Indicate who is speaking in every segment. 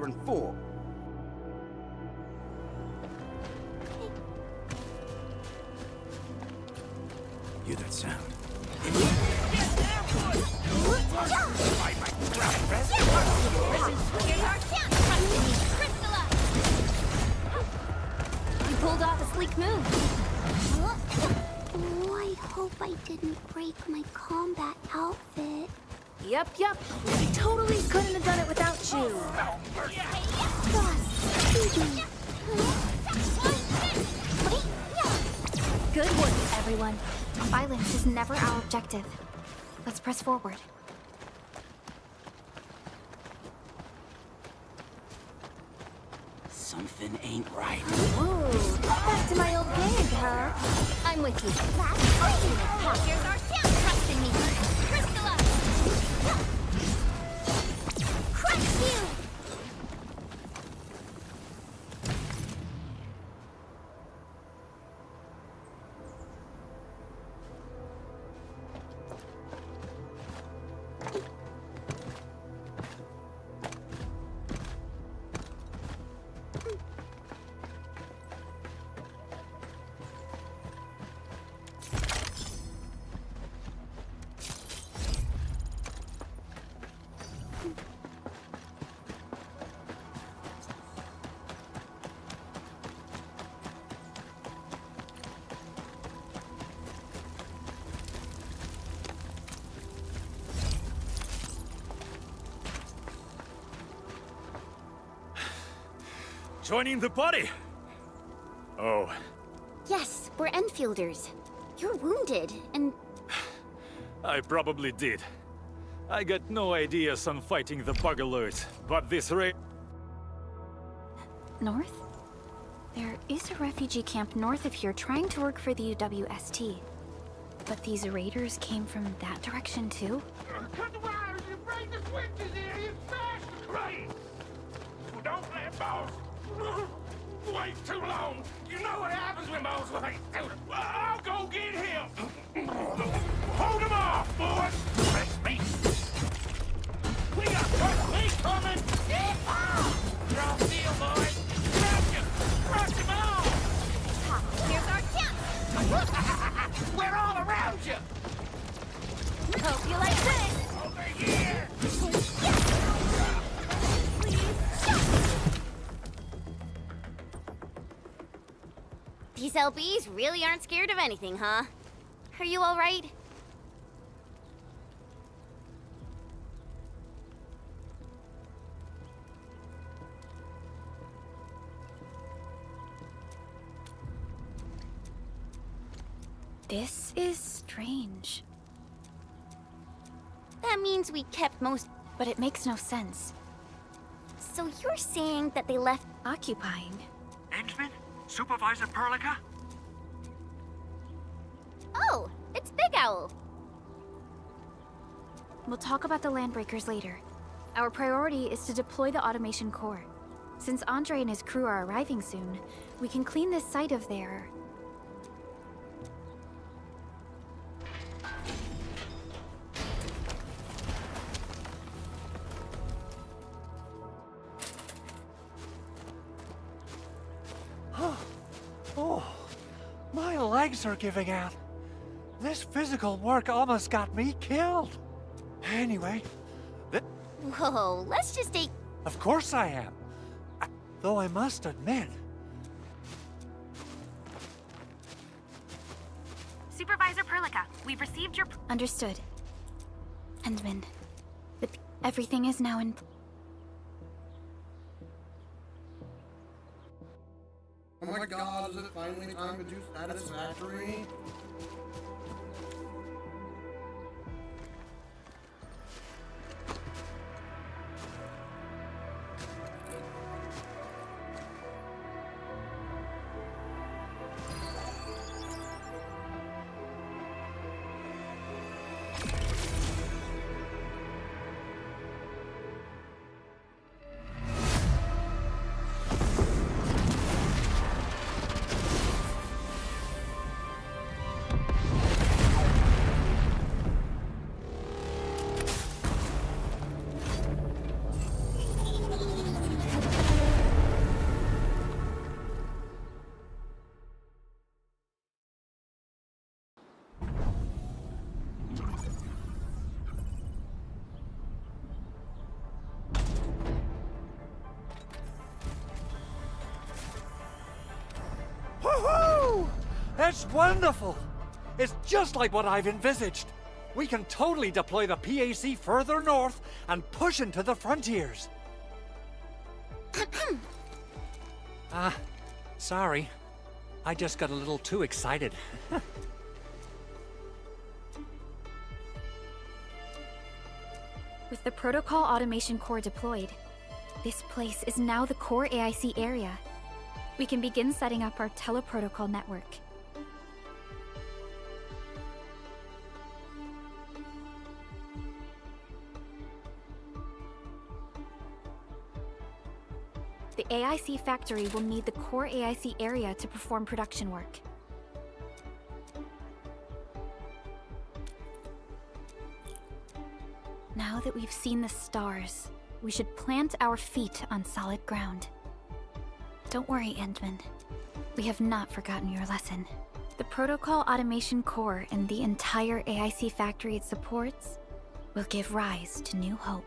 Speaker 1: here and fought. Hear that sound?
Speaker 2: You pulled off a sleek move.
Speaker 3: Oh, I hope I didn't break my combat outfit.
Speaker 2: Yep. We totally couldn't have done it without you. Good work, everyone. Violence is never our objective. Let's press forward.
Speaker 1: Something ain't right.
Speaker 2: Ooh, back to my old gig, huh? I'm with you.
Speaker 3: Here's our chance. Trust in me. Crystallize. Crush you.
Speaker 4: Joining the party? Oh.
Speaker 3: Yes, we're Enfielders. You're wounded, and
Speaker 4: I probably did. I got no ideas on fighting the buggerlords, but this
Speaker 2: North? There is a refugee camp north of here trying to work for the UWST. But these raiders came from that direction too?
Speaker 5: Cut the wires, you break the switches here, you smash the crates! Well, don't let boss wait too long. You know what happens when boss waits too long. Well, I'll go get him. Hold him off, boys. Press me. We got first lead coming. Drop deal, boys. Crush him. Crush him all.
Speaker 3: here's our chance.
Speaker 5: We're all around you.
Speaker 3: Hope you like this.
Speaker 5: Over here.
Speaker 3: These LBs really aren't scared of anything, huh? Are you all right?
Speaker 2: This is strange.
Speaker 3: That means we kept most...
Speaker 2: But it makes no sense.
Speaker 3: So you're saying that they left...
Speaker 2: Occupying.
Speaker 6: Ensman? Supervisor Perlica?
Speaker 3: Oh, it's Big Owl.
Speaker 2: We'll talk about the Landbreakers later. Our priority is to deploy the automation core. Since Andre and his crew are arriving soon, we can clean this site of their...
Speaker 6: Oh, my legs are giving out. This physical work almost got me killed. Anyway,
Speaker 3: Whoa, let's just take...
Speaker 6: of course I am. Though I must admit...
Speaker 2: Supervisor Perlica, we've received your... Understood. Endman, everything is now in...
Speaker 7: Oh my god, is it finally time to do satisfactory?
Speaker 6: Woohoo! That's wonderful! It's just like what I've envisaged. We can totally deploy the PAC further north and push into the frontiers. Sorry. I just got a little too excited.
Speaker 2: With the Protocol Automation Core deployed, this place is now the core AIC area. We can begin setting up our teleprotocol network. The AIC factory will need the core AIC area to perform production work. Now that we've seen the stars, we should plant our feet on solid ground. Don't worry, Endman. We have not forgotten your lesson. The Protocol Automation Core and the entire AIC factory it supports will give rise to new hope.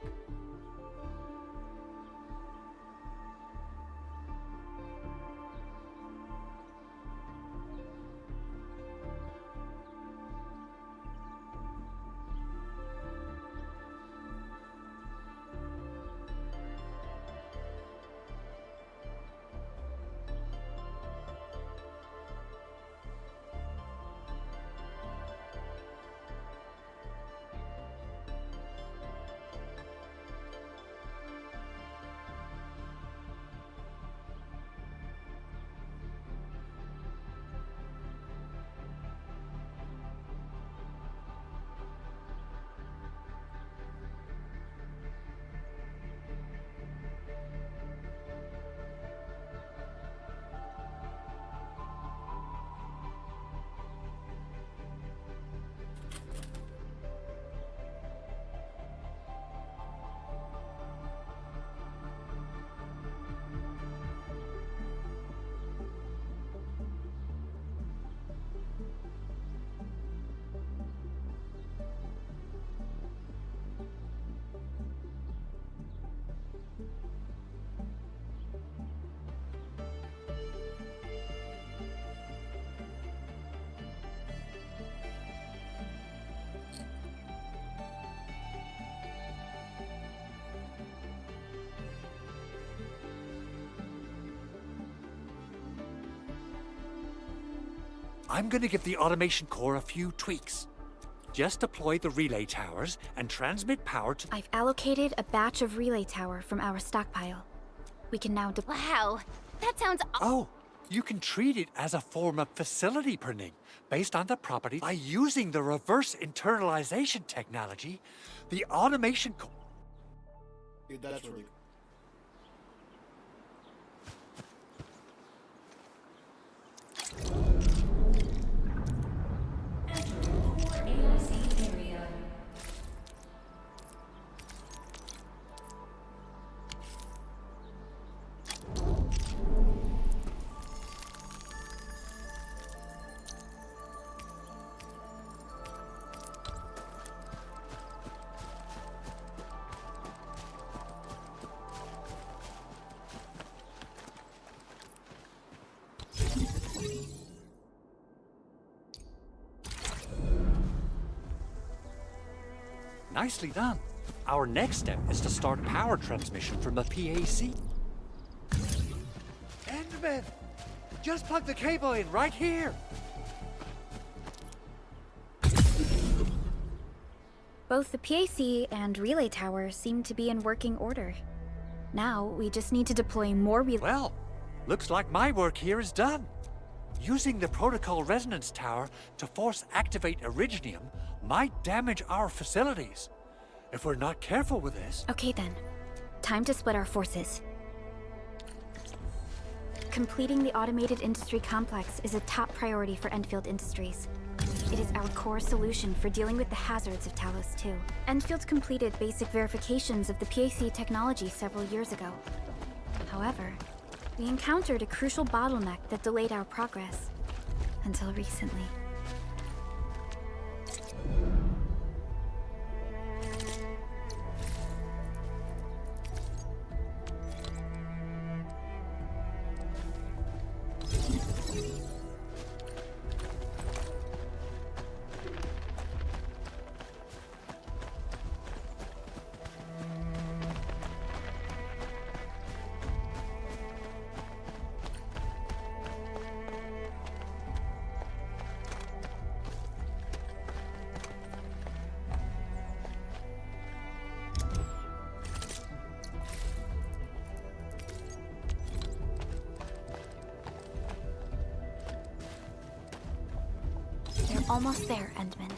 Speaker 6: I'm gonna give the automation core a few tweaks. Just deploy the relay towers and transmit power to...
Speaker 2: I've allocated a batch of relay tower from our stockpile. We can now deploy...
Speaker 3: Wow, that sounds
Speaker 6: Oh, you can treat it as a form of facility printing based on the property. By using the reverse internalization technology, the automation core...
Speaker 7: Dude, that's really cool.
Speaker 6: Nicely done. Our next step is to start power transmission from the PAC. Enderman! Just plug the cable in right here!
Speaker 2: Both the PAC and relay tower seem to be in working order. Now, we just need to deploy more relay...
Speaker 6: Well, looks like my work here is done. Using the protocol resonance tower to force activate Originium might damage our facilities. If we're not careful with this...
Speaker 2: Okay then. Time to split our forces. Completing the automated industry complex is a top priority for Enfield Industries. It is our core solution for dealing with the hazards of Talos 2. Enfield completed basic verifications of the PAC technology several years ago. However, we encountered a crucial bottleneck that delayed our progress. Until recently. Almost there, Endman.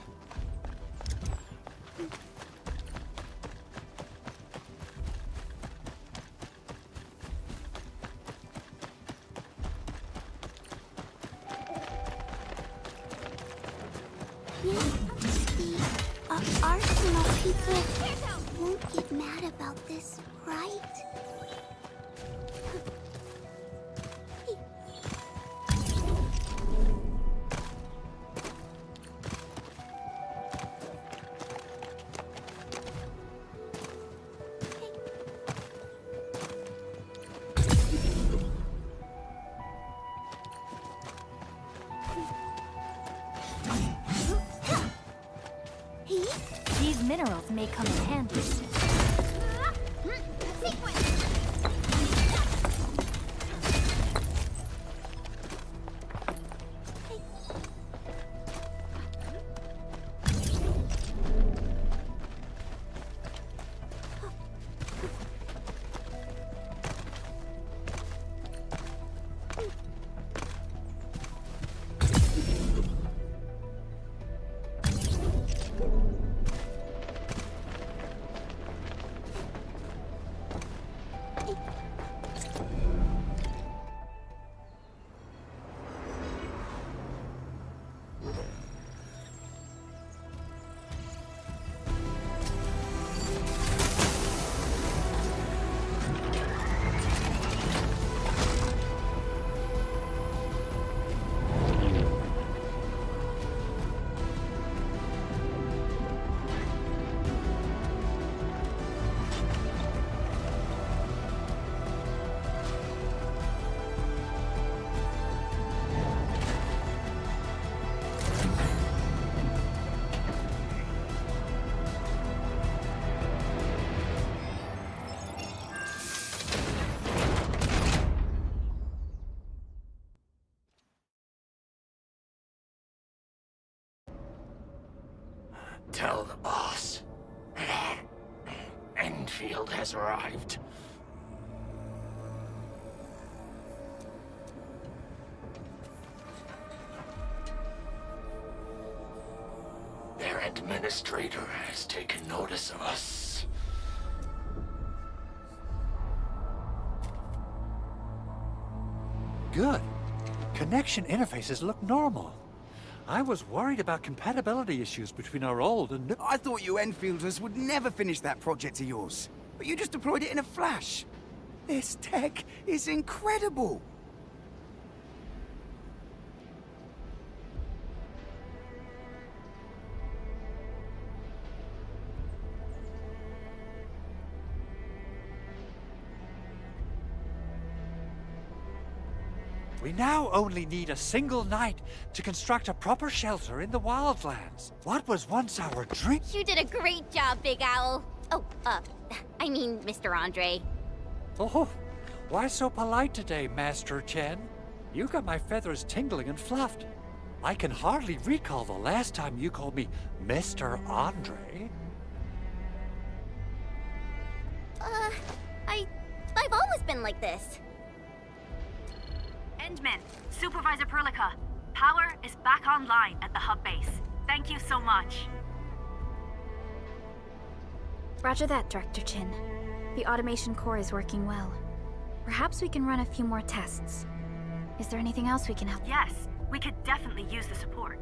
Speaker 8: The Arsenal people won't get mad about this, right?
Speaker 2: These minerals may come in handy.
Speaker 5: Tell the boss. Enfield has arrived. Their administrator has taken notice of us.
Speaker 6: Good. Connection interfaces look normal. I was worried about compatibility issues between our old and new...
Speaker 1: I thought you Enfielders would never finish that project of yours. But you just deployed it in a flash. This tech is incredible.
Speaker 6: We now only need a single night to construct a proper shelter in the wildlands. What was once our dream...
Speaker 3: You did a great job, Big Owl. Oh, I mean, Mr. Andre.
Speaker 6: Oh, why so polite today, Master Chen? You got my feathers tingling and fluffed. I can hardly recall the last time you called me Mr. Andre.
Speaker 3: I've always been like this.
Speaker 9: Endman, Supervisor Perlica, power is back online at the hub base. Thank you so much.
Speaker 2: Roger that, Director Chin. The automation core is working well. Perhaps we can run a few more tests. Is there anything else we can help?
Speaker 9: Yes, we could definitely use the support.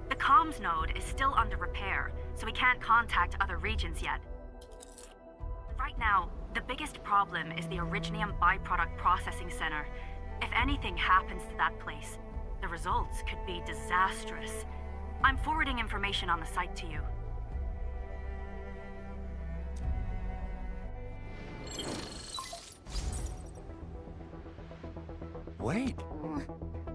Speaker 9: The comms node is still under repair, so we can't contact other regions yet. Right now, the biggest problem is the Originium byproduct processing center. If anything happens to that place, the results could be disastrous. I'm forwarding information on the site to you.
Speaker 6: Wait,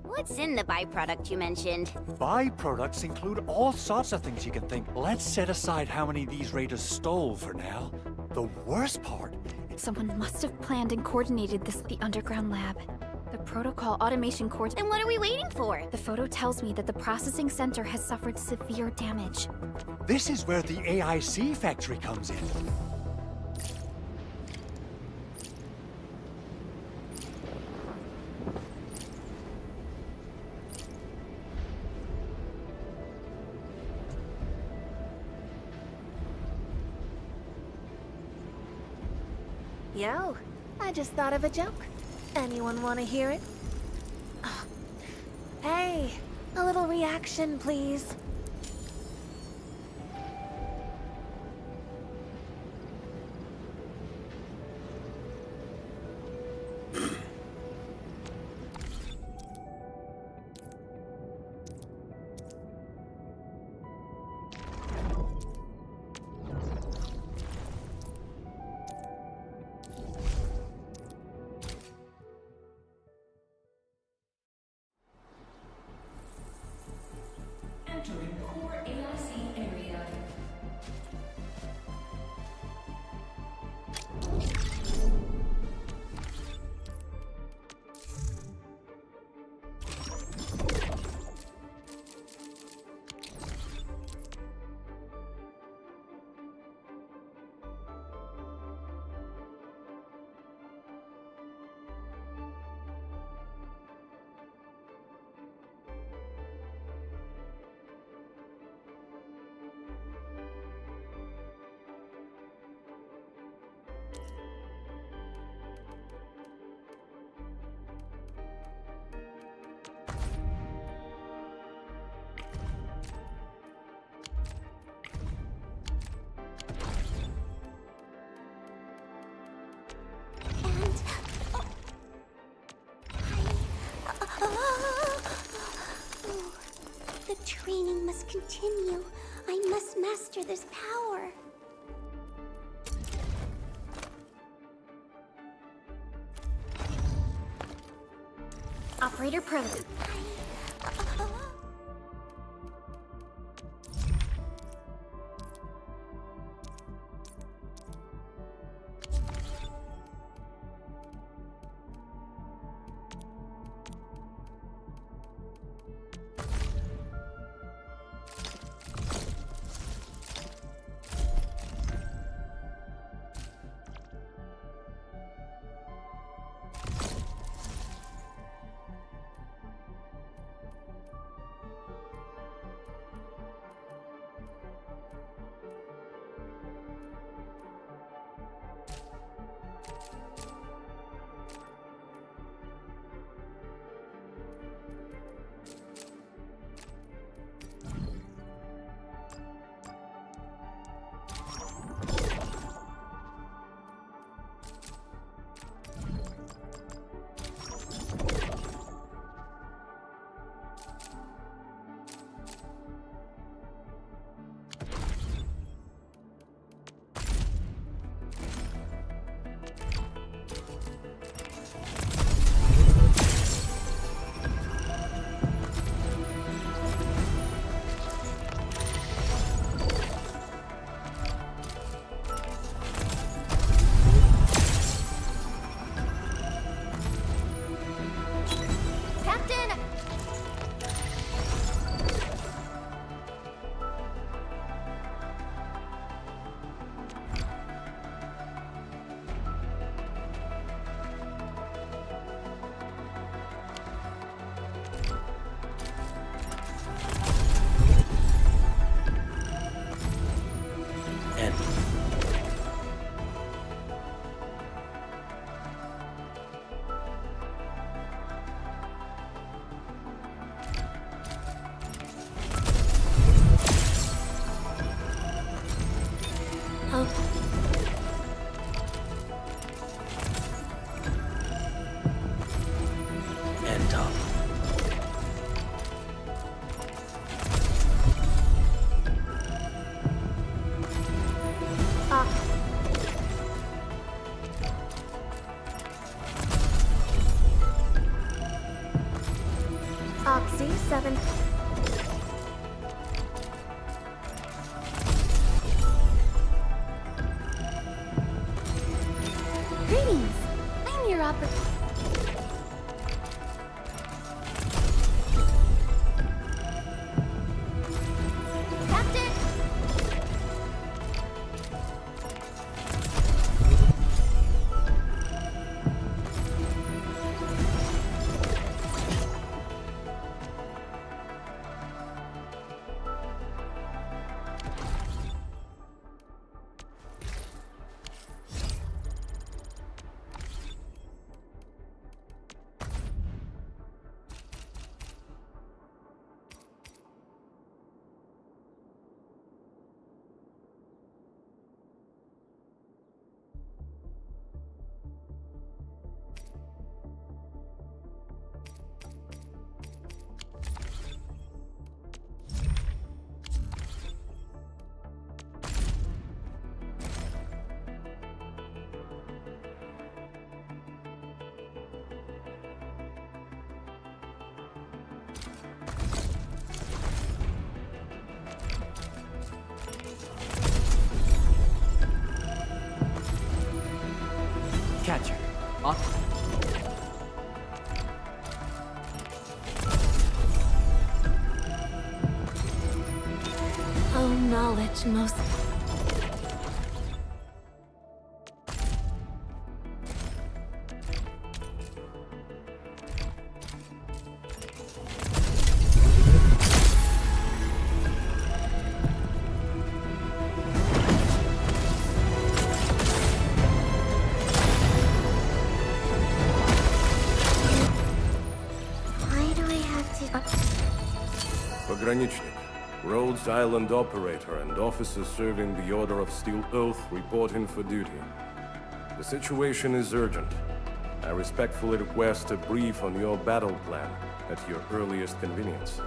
Speaker 3: What's in the byproduct you mentioned?
Speaker 6: byproducts include all sorts of things you can think. Let's set aside how many these raiders stole for now. The worst part...
Speaker 2: Someone must have planned and coordinated this at the underground lab. The protocol automation core...
Speaker 3: Then what are we waiting for?
Speaker 2: The photo tells me that the processing center has suffered severe damage.
Speaker 6: This is where the AIC factory comes in.
Speaker 10: Yo, I just thought of a joke. Anyone want to hear it? Hey, a little reaction, please.
Speaker 11: Entering core AIC area.
Speaker 8: The training must continue. I must master this power.
Speaker 2: Operator President.
Speaker 10: Oxy 7.
Speaker 8: Greetings. I'm your operator.
Speaker 10: much most...
Speaker 8: Why do I have to...
Speaker 12: Pogranichnik, Rhodes Island operator and officer serving the Order of Steel Oath reporting for duty. The situation is urgent. I respectfully request a brief on your battle plan at your earliest convenience.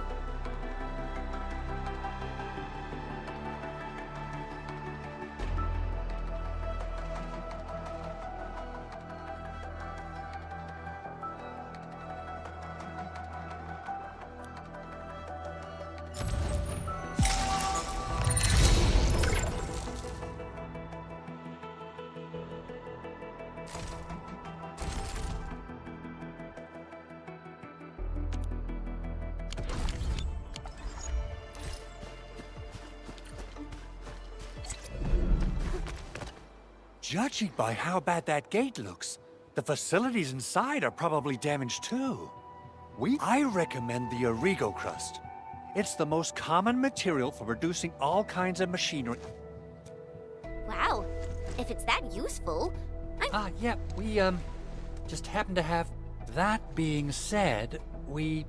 Speaker 6: Judging by how bad that gate looks, the facilities inside are probably damaged too. I recommend the Origo crust. It's the most common material for producing all kinds of machinery.
Speaker 3: Wow. If it's that useful,
Speaker 6: Yeah, we, just happen to have... That being said, we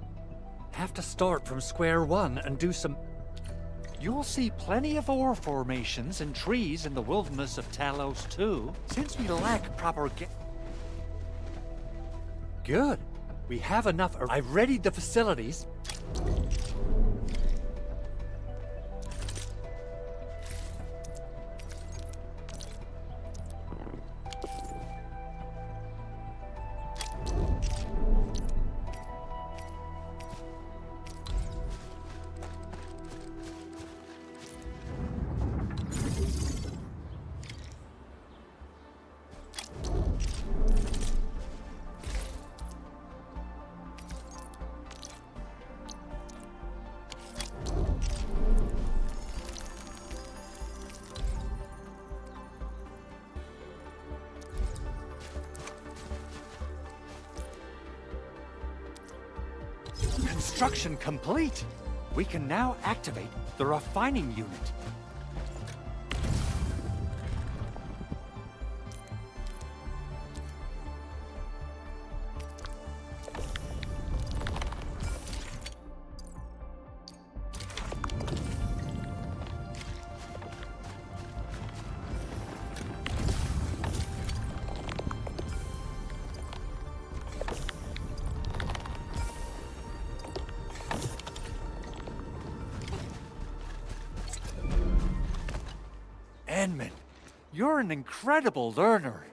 Speaker 6: have to start from square one and do some... You'll see plenty of ore formations and trees in the wilderness of Talos too, since we lack proper Good. We have enough... I've readied the facilities. Construction complete. We can now activate the refining unit. Enman, you're an incredible learner.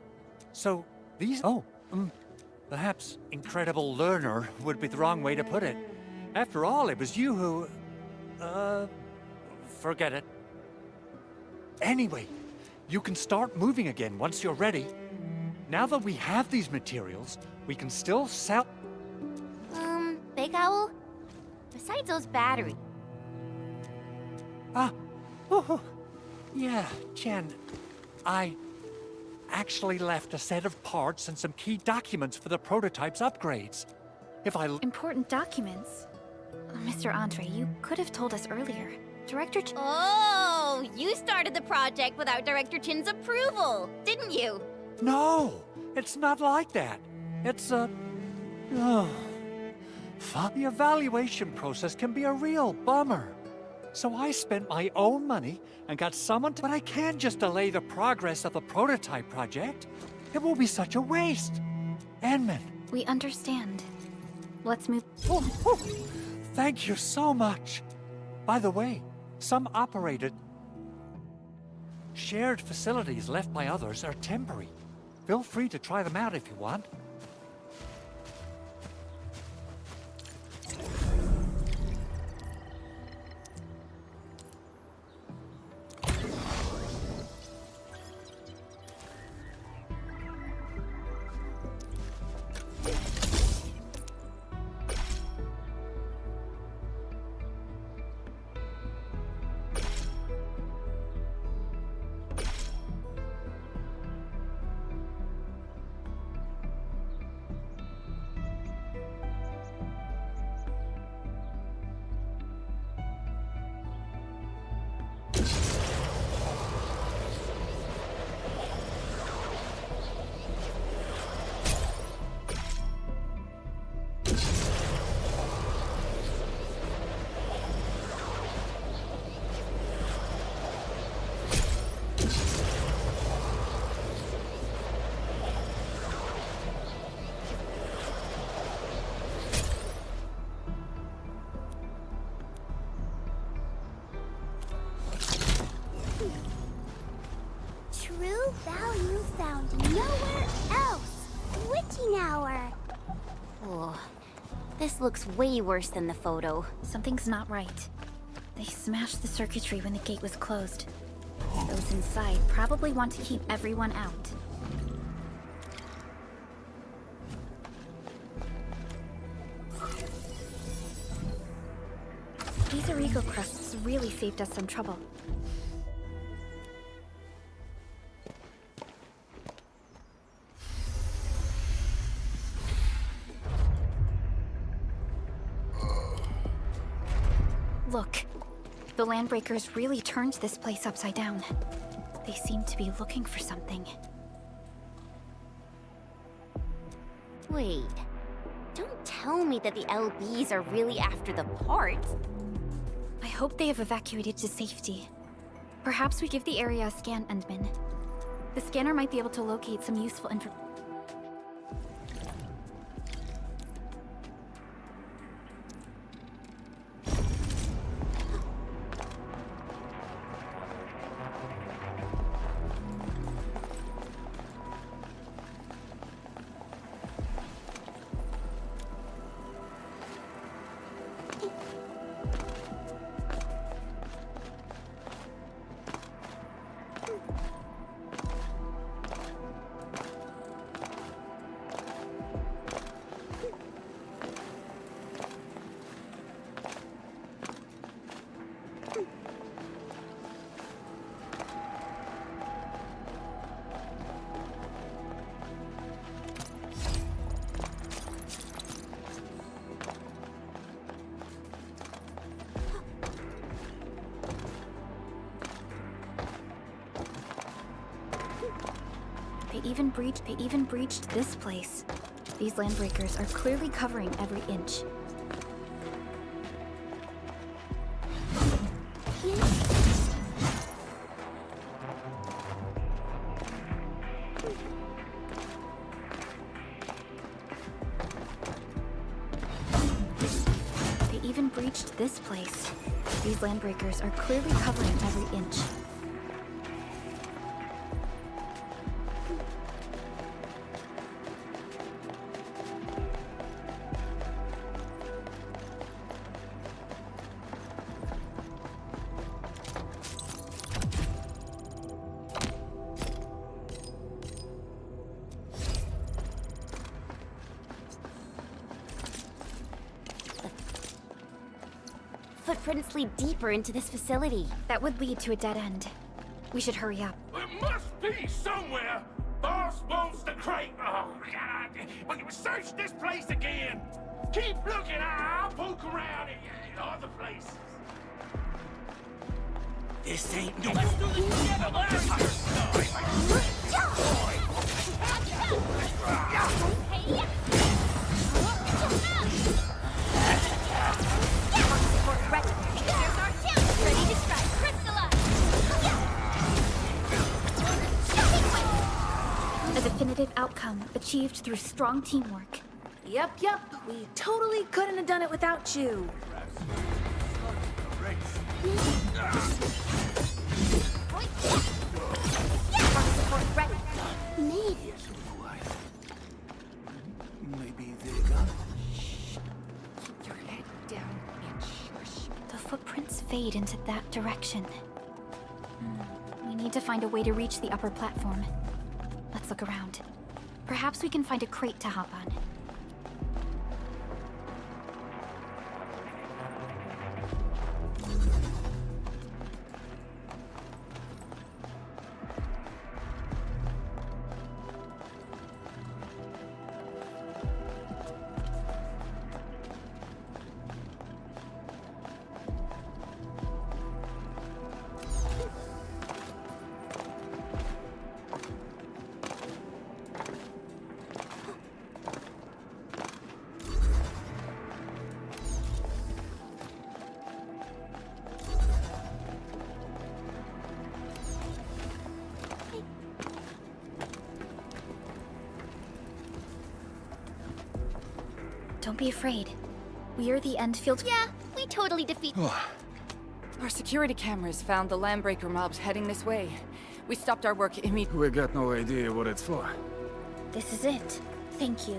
Speaker 6: So, these... perhaps incredible learner would be the wrong way to put it. After all, it was you who... forget it. Anyway, you can start moving again once you're ready. Now that we have these materials, we can still sell...
Speaker 3: Big Owl? Besides those batteries...
Speaker 6: Yeah, Jen. I actually left a set of parts and some key documents for the prototype's upgrades.
Speaker 2: Important documents? Mr. Andre, you could have told us earlier. Director Ch-
Speaker 3: Oh, you started the project without Director Chin's approval, didn't you?
Speaker 6: No, it's not like that. It's the evaluation process can be a real bummer. So I spent my own money and got someone to... But I can't just delay the progress of the prototype project. It will be such a waste. Enman.
Speaker 2: We understand. Let's move...
Speaker 6: Thank you so much. By the way, some operated... Shared facilities left by others are temporary. Feel free to try them out if you want.
Speaker 3: This looks way worse than the photo.
Speaker 2: Something's not right. They smashed the circuitry when the gate was closed. Those inside probably want to keep everyone out. These Origo crusts really saved us some trouble. Look, the Landbreakers really turned this place upside down. They seem to be looking for something.
Speaker 3: Wait, don't tell me that the LBs are really after the parts.
Speaker 2: I hope they have evacuated to safety. Perhaps we give the area a scan, Endman. The scanner might be able to locate some useful information. They even breached this place. These Landbreakers are clearly covering every inch. They even breached this place. These Landbreakers are clearly covering every inch.
Speaker 3: Footprints lead deeper into this facility.
Speaker 2: That would lead to a dead end. We should hurry up.
Speaker 5: There must be somewhere. Boss wants the crate. Oh, God. But search this place again. Keep looking. I'll poke around in other places.
Speaker 1: This ain't no...
Speaker 5: Let's do this together, Larry.
Speaker 3: There's our chance. Ready to strike. Crystallize.
Speaker 2: A definitive outcome achieved through strong teamwork.
Speaker 10: Yep. We totally couldn't have done it without you.
Speaker 8: Maybe.
Speaker 1: Maybe they're gone.
Speaker 2: Your head down and shush. The footprints fade into that direction. We need to find a way to reach the upper platform. Let's look around. Perhaps we can find a crate to hop on. Don't be afraid. We are the Enfield.
Speaker 3: Yeah, we totally defeat.
Speaker 13: Our security cameras found the Landbreaker mobs heading this way. We stopped our work immediately.
Speaker 14: We got no idea what it's for.
Speaker 2: This is it. Thank you.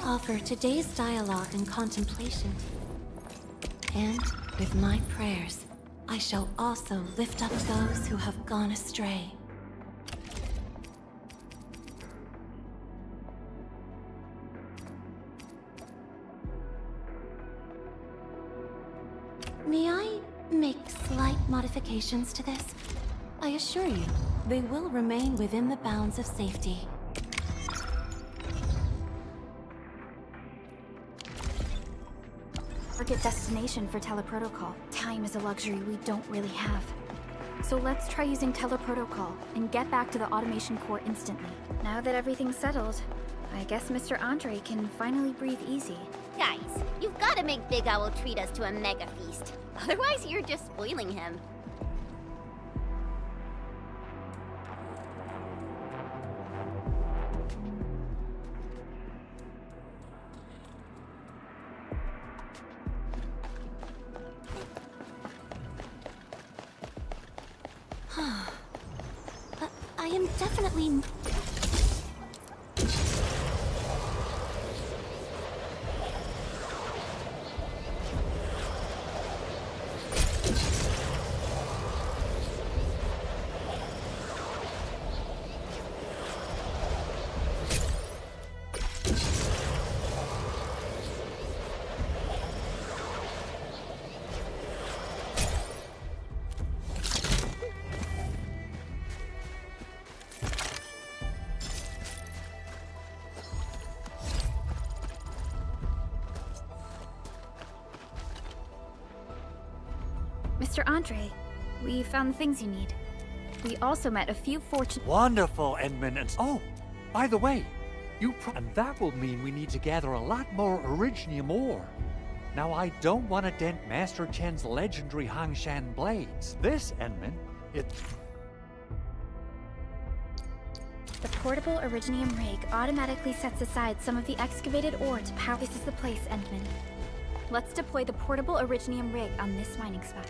Speaker 11: offer today's dialogue and contemplation. And with my prayers, I shall also lift up those who have gone astray. May I make slight modifications to this? I assure you, they will remain within the bounds of safety.
Speaker 2: Target destination for teleprotocol. Time is a luxury we don't really have. So let's try using teleprotocol and get back to the automation core instantly. Now that everything's settled, I guess Mr. Andre can finally breathe easy.
Speaker 3: Guys, you've got to make Big Owl treat us to a mega feast. Otherwise, you're just spoiling him.
Speaker 11: I am definitely...
Speaker 2: Mr. Andre, we found the things you need. We also met a few fortunate...
Speaker 6: Wonderful, Edmund. And oh, by the way, and that will mean we need to gather a lot more Originium ore. Now, I don't want to dent Master Chen's legendary Hangshan blades. This, Edmund,
Speaker 2: The portable Originium rig automatically sets aside some of the excavated ore to power... This is the place, Endman. Let's deploy the portable Originium rig on this mining spot.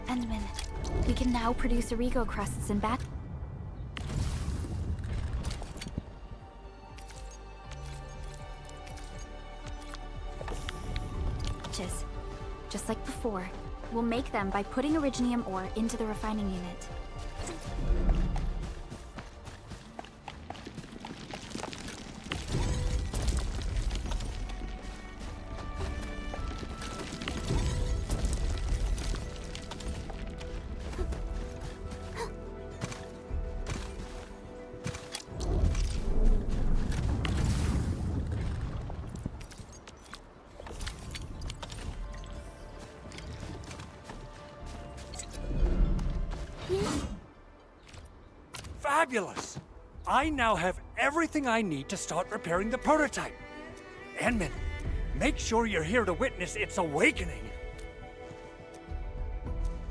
Speaker 2: Endman, we can now produce Origo crusts in batches. Just like before, we'll make them by putting Originium ore into the refining unit.
Speaker 6: Fabulous! I now have everything I need to start repairing the prototype. Enman, make sure you're here to witness its awakening.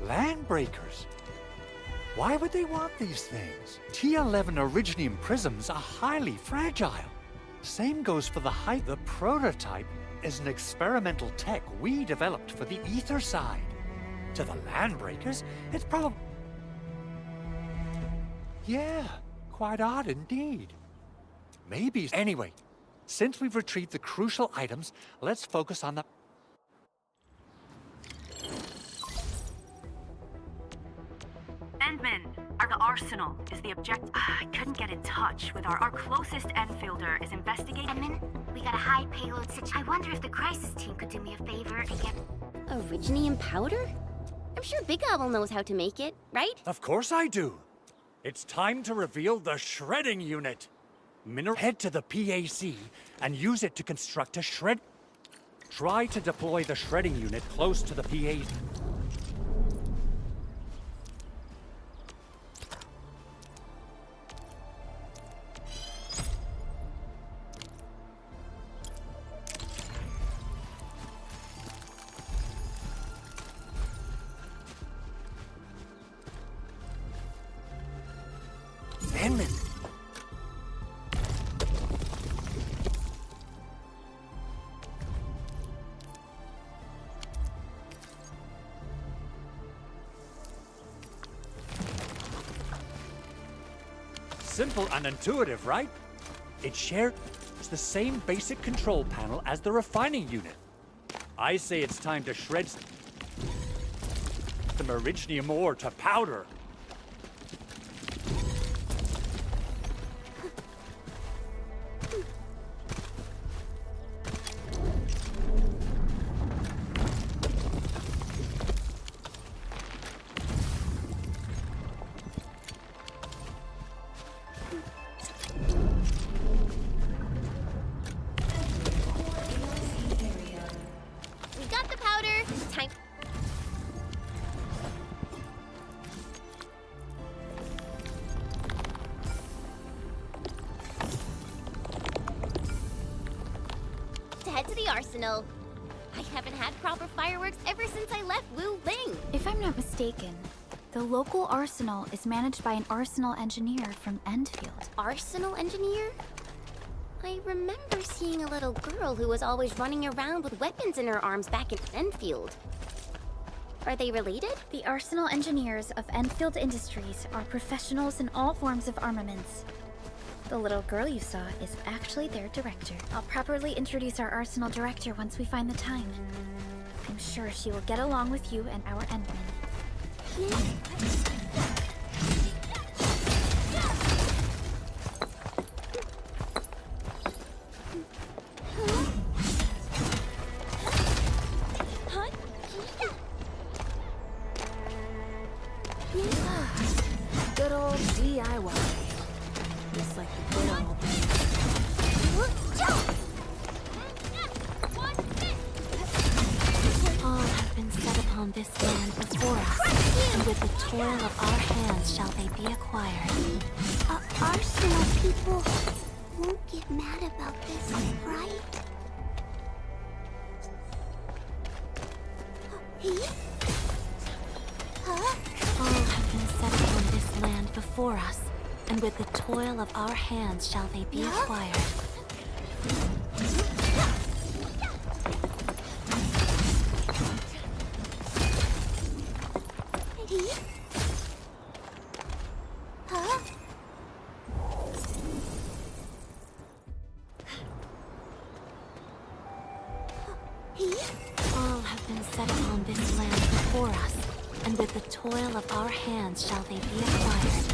Speaker 6: Landbreakers? Why would they want these things? T11 Originium prisms are highly fragile. Same goes for the prototype is an experimental tech we developed for the ether side. To the Landbreakers, it's probably... Yeah, quite odd indeed. Maybe... Anyway, since we've retrieved the crucial items, let's focus on the...
Speaker 9: Endman, the arsenal is the objective. I couldn't get in touch with our closest Enfielder is investigating...
Speaker 8: Endman, we got a high payload situation. I wonder if the crisis team could do me a favor and get...
Speaker 3: Originium powder? I'm sure Big Owl knows how to make it, right?
Speaker 6: Of course I do. It's time to reveal the shredding unit. Head to the PAC and use it to construct a shred... Try to deploy the shredding unit close to the PA.
Speaker 1: Penman.
Speaker 6: Simple and intuitive, right? It shares the same basic control panel as the refining unit. I say it's time to shred the Meridium ore to powder.
Speaker 3: We got the powder. Time. To head to the arsenal. I haven't had proper fireworks ever since I left Wu Ling.
Speaker 2: If I'm not mistaken, the local arsenal is managed by an arsenal engineer from Enfield.
Speaker 3: Arsenal engineer? I remember seeing a little girl who was always running around with weapons in her arms back in Enfield. Are they related?
Speaker 2: The arsenal engineers of Enfield Industries are professionals in all forms of armaments. The little girl you saw is actually their director. I'll properly introduce our arsenal director once we find the time. I'm sure she will get along with you and our Endman.
Speaker 10: Good old DIY. Just like the good old days.
Speaker 11: All have been set upon this land before us, and with the toil of our hands shall they be acquired.
Speaker 8: Arsenal people won't get mad about this, right?
Speaker 11: All have been set upon this land before us, and with the toil of our hands shall they be acquired. All have been set upon this land before us, and with the toil of our hands shall they be acquired.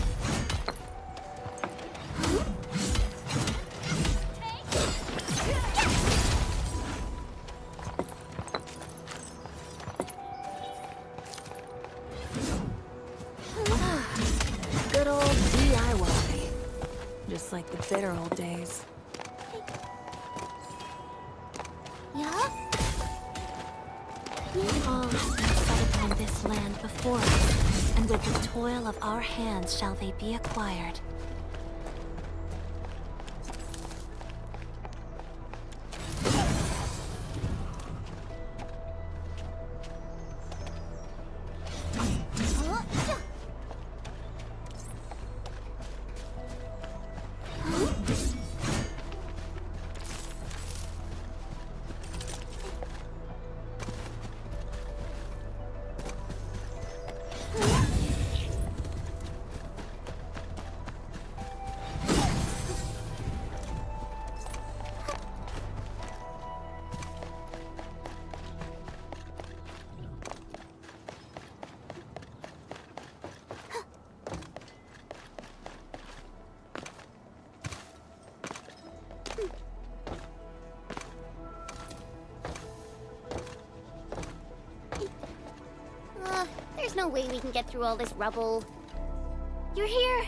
Speaker 10: Good old DIY. Just like the bitter old days.
Speaker 11: All have been set upon this land before us, and with the toil of our hands shall they be acquired.
Speaker 3: There's no way we can get through all this rubble. You're here!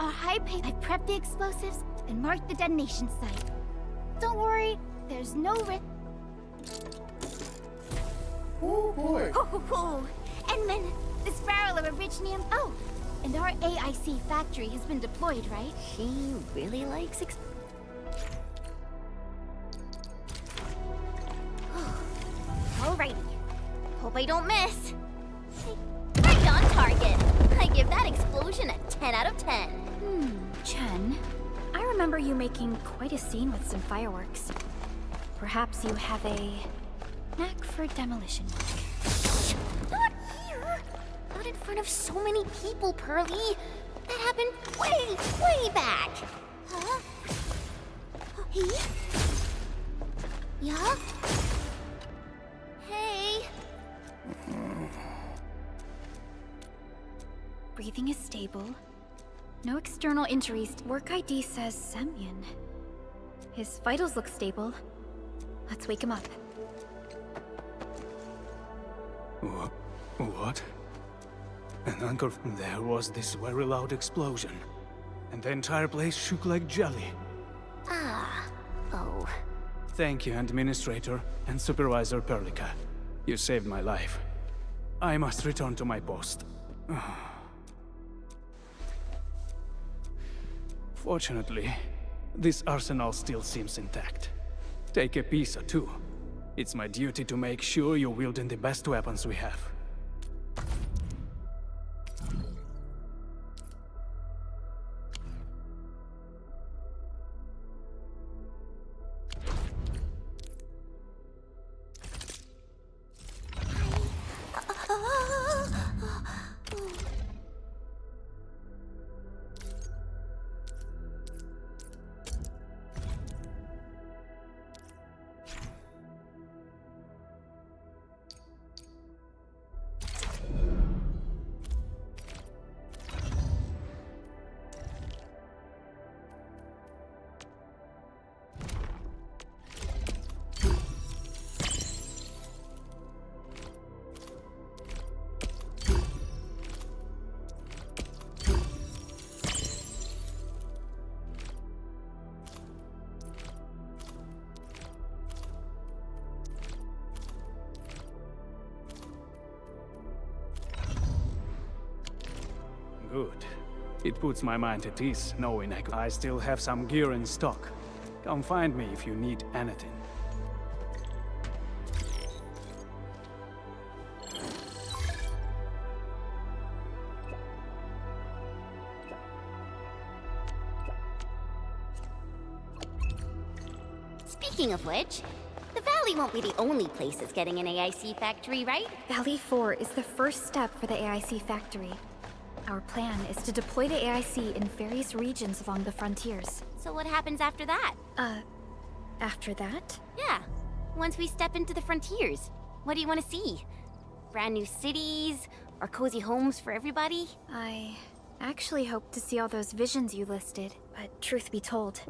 Speaker 2: Our high pace. I prepped the explosives and marked the detonation site. Don't worry, there's no risk.
Speaker 7: Oh boy.
Speaker 3: Ho. And then this barrel of Originium. Oh, and our AIC factory has been deployed, right? She really likes Alrighty. Hope I don't miss. Right on target. I give that explosion a 10 out of 10.
Speaker 2: Chen, I remember you making quite a scene with some fireworks. Perhaps you have a knack for demolition work.
Speaker 3: Not here. Not in front of so many people, Pearly. That happened way back. Huh? He? Yeah? Hey.
Speaker 2: Breathing is stable. No external injuries. Work ID says Semyon. His vitals look stable. Let's wake him up.
Speaker 14: What? And Uncle, there was this very loud explosion. And the entire place shook like jelly.
Speaker 3: Oh.
Speaker 14: Thank you, Administrator and Supervisor Perlica. You saved my life. I must return to my post. Fortunately, this arsenal still seems intact. Take a piece or two. It's my duty to make sure you're wielding the best weapons we have. Good. It puts my mind at ease knowing I still have some gear in stock. Come find me if you need anything.
Speaker 3: Speaking of which, the Valley won't be the only place that's getting an AIC factory, right?
Speaker 2: Valley 4 is the first step for the AIC factory. Our plan is to deploy the AIC in various regions along the frontiers.
Speaker 3: So what happens after that?
Speaker 2: After that?
Speaker 3: Yeah. Once we step into the frontiers, what do you want to see? Brand new cities? Or cozy homes for everybody?
Speaker 2: I actually hoped to see all those visions you listed, but truth be told,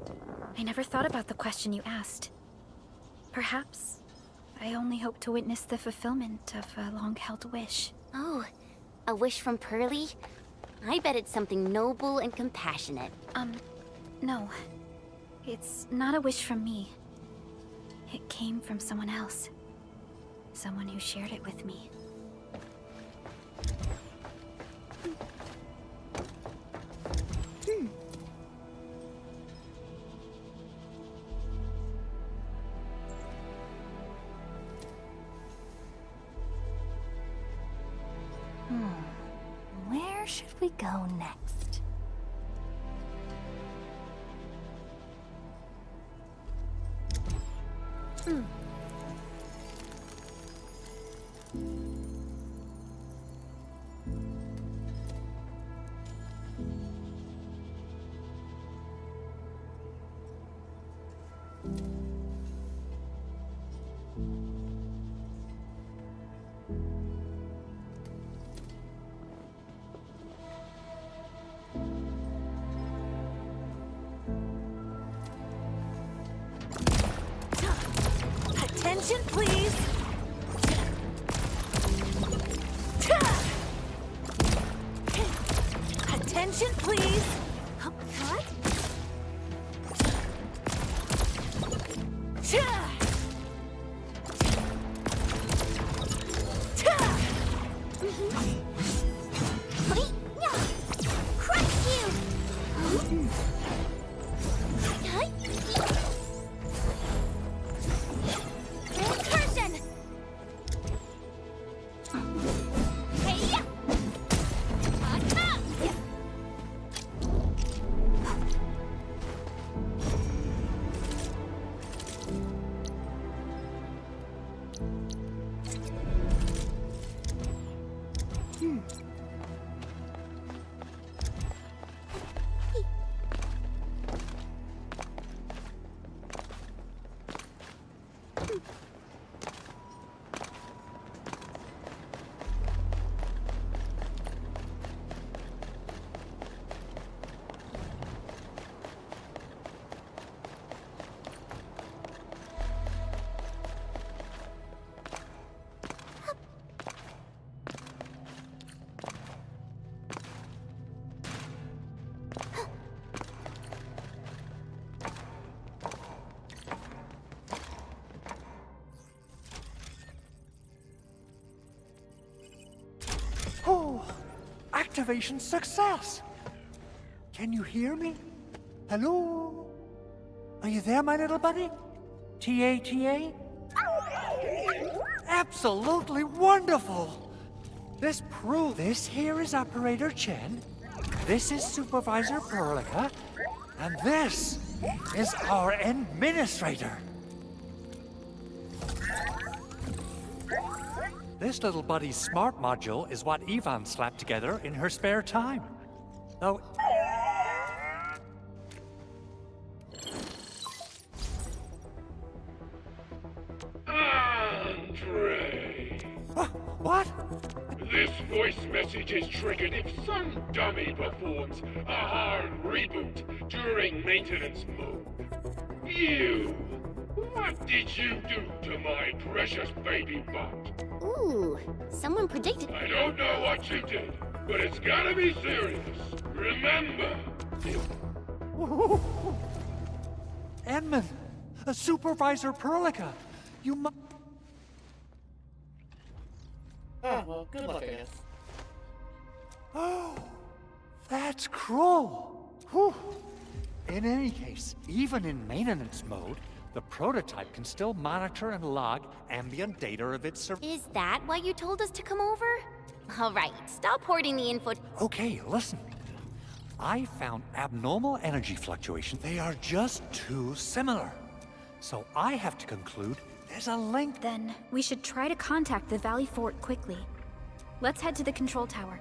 Speaker 2: I never thought about the question you asked. Perhaps I only hope to witness the fulfillment of a long-held wish.
Speaker 3: Oh, a wish from Pearly? I bet it's something noble and compassionate.
Speaker 2: No. It's not a wish from me. It came from someone else. Someone who shared it with me.
Speaker 10: Where should we go next? Attention, please! Attention, please! What?
Speaker 8: Crush you! Incursion! Hey-ya!
Speaker 6: Oh, activation success! Can you hear me? Hello? Are you there, my little buddy? T-A-T-A? Absolutely wonderful! This here is Operator Chen, this is Supervisor Perlica, and this is our Administrator. This little buddy's smart module is what Yvonne slapped together in her spare time. Though...
Speaker 5: Andre!
Speaker 6: What?
Speaker 5: This voice message is triggered if some dummy performs a hard reboot during maintenance mode. You! What did you do to my precious baby bot?
Speaker 3: Ooh, someone predicted.
Speaker 5: I don't know what you did, but it's gotta be serious. Remember!
Speaker 6: Edmund! Supervisor Perlica! You mu-
Speaker 7: Ah, well, good luck, I guess.
Speaker 6: Oh, that's cruel. Whew. In any case, even in maintenance mode, the prototype can still monitor and log ambient data of its
Speaker 3: Is that why you told us to come over? All right, stop hoarding the info.
Speaker 6: Okay, listen. I found abnormal energy fluctuation. They are just too similar. So I have to conclude there's a link.
Speaker 2: Then we should try to contact the Valley Fort quickly. Let's head to the control tower.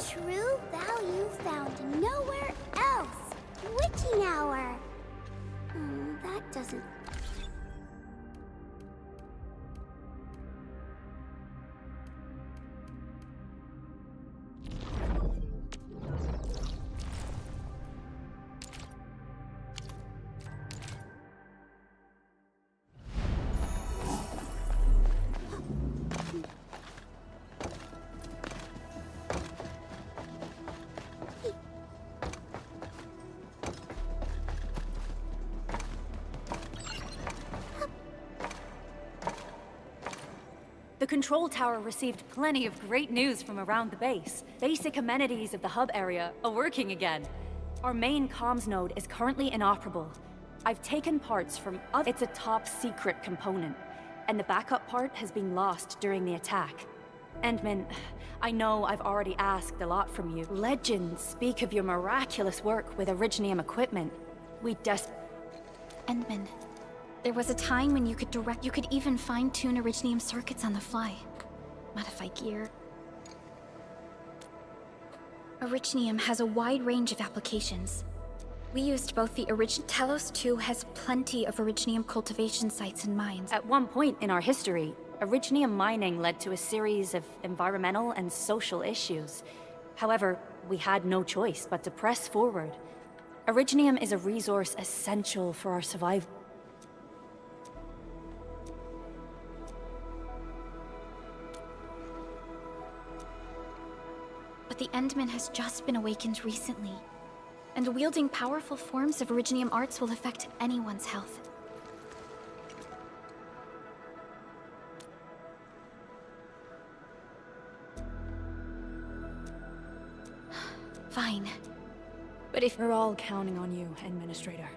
Speaker 8: True value found nowhere else. Witching hour. That doesn't...
Speaker 9: The control tower received plenty of great news from around the base. Basic amenities of the hub area are working again. Our main comms node is currently inoperable. I've taken parts from other... It's a top secret component, and the backup part has been lost during the attack. Endman, I know I've already asked a lot from you. Legends speak of your miraculous work with Originium equipment.
Speaker 2: Endman, there was a time when you could even fine-tune Originium circuits on the fly. Modify gear. Originium has a wide range of applications. We used both the Talos 2 has plenty of Originium cultivation sites and mines.
Speaker 9: At one point in our history, Originium mining led to a series of environmental and social issues. However, we had no choice but to press forward. Originium is a resource essential for our survival.
Speaker 2: But the Endman has just been awakened recently, and wielding powerful forms of Originium arts will affect anyone's health. Fine.
Speaker 10: But if we're all counting on you, Administrator.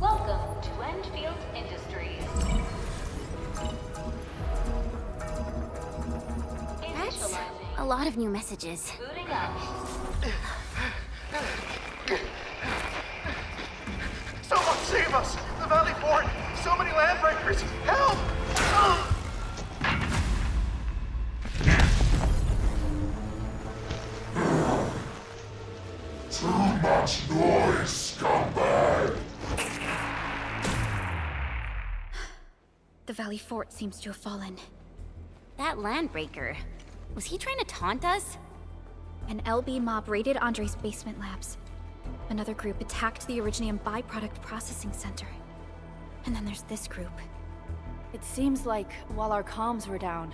Speaker 15: Welcome to Enfield Industries.
Speaker 3: That's a lot of new messages.
Speaker 15: Booting up.
Speaker 5: Someone save us! The Valley Fort! So many landbreakers! Help!
Speaker 16: Too much noise, scumbag!
Speaker 2: The Valley Fort seems to have fallen.
Speaker 3: That landbreaker, was he trying to taunt us?
Speaker 2: An LB mob raided Andre's basement labs. Another group attacked the Originium byproduct processing center. And then there's this group.
Speaker 10: It seems like, while our comms were down,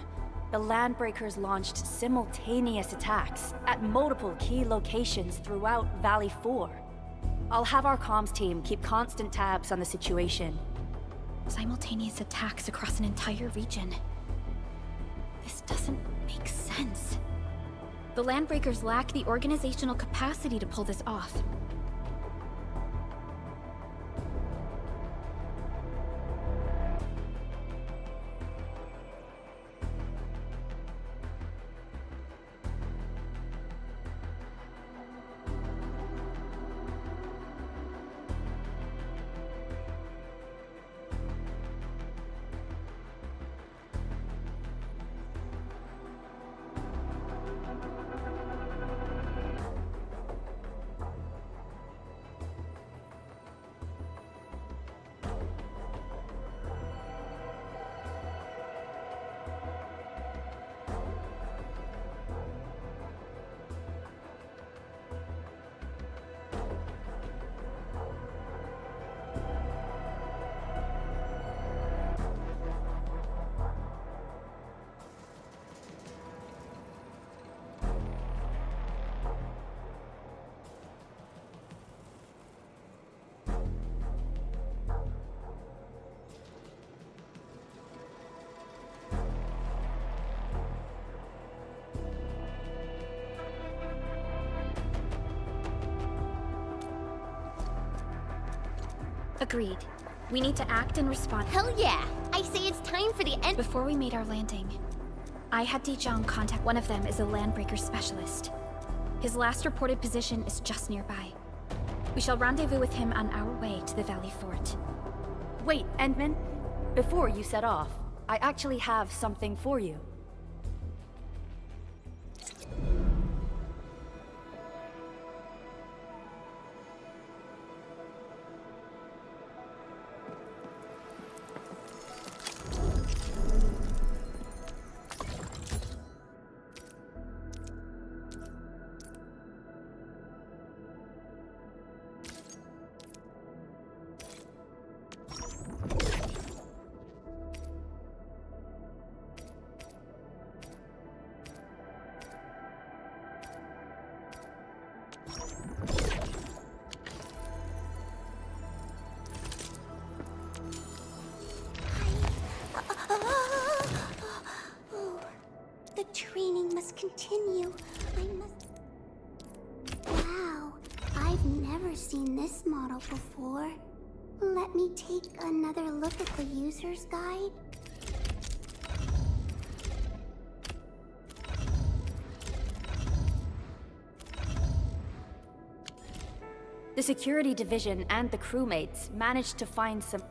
Speaker 10: the Landbreakers launched simultaneous attacks at multiple key locations throughout Valley 4. I'll have our comms team keep constant tabs on the situation.
Speaker 2: Simultaneous attacks across an entire region. This doesn't make sense. The Landbreakers lack the organizational capacity to pull this off. Agreed. We need to act and respond.
Speaker 3: Hell yeah! I say it's time for the end.
Speaker 2: Before we made our landing, I had Dijong contact one of them as a Landbreaker specialist. His last reported position is just nearby. We shall rendezvous with him on our way to the Valley Fort.
Speaker 10: Wait, Endman. Before you set off, I actually have something for you.
Speaker 8: learning must continue. I must... Wow, I've never seen this model before. Let me take another look at the user's guide.
Speaker 10: The security division and the crewmates managed to find some...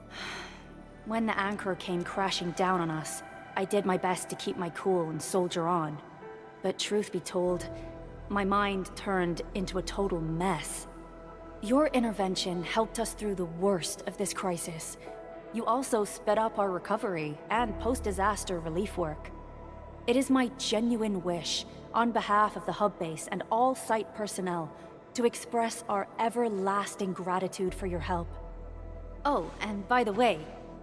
Speaker 10: When the anchor came crashing down on us, I did my best to keep my cool and soldier on. But truth be told, my mind turned into a total mess. Your intervention helped us through the worst of this crisis. You also sped up our recovery and post-disaster relief work. It is my genuine wish, on behalf of the hub base and all site personnel, to express our everlasting gratitude for your help. Oh, and by the way,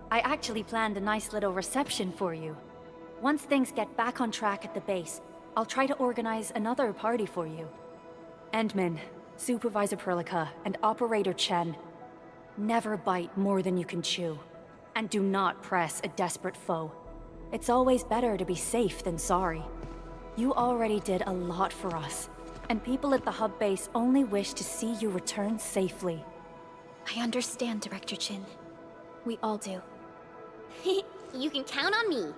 Speaker 10: I actually planned a nice little reception for you. Once things get back on track at the base, I'll try to organize another party for you. Endman, Supervisor Perlica, and Operator Chen, never bite more than you can chew. And do not press a desperate foe. It's always better to be safe than sorry. You already did a lot for us, and people at the hub base only wish to see you return safely.
Speaker 2: I understand, Director Chin. We all do.
Speaker 3: You can count on me.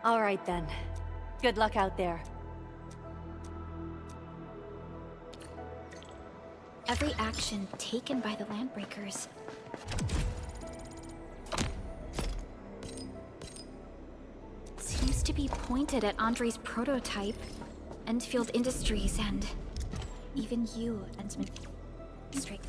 Speaker 10: All right then. Good luck out there.
Speaker 2: Every action taken by the Landbreakers seems to be pointed at Andre's prototype, Enfield Industries, and even you, Ensign. Straight.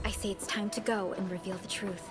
Speaker 2: I say it's time to go and reveal the truth.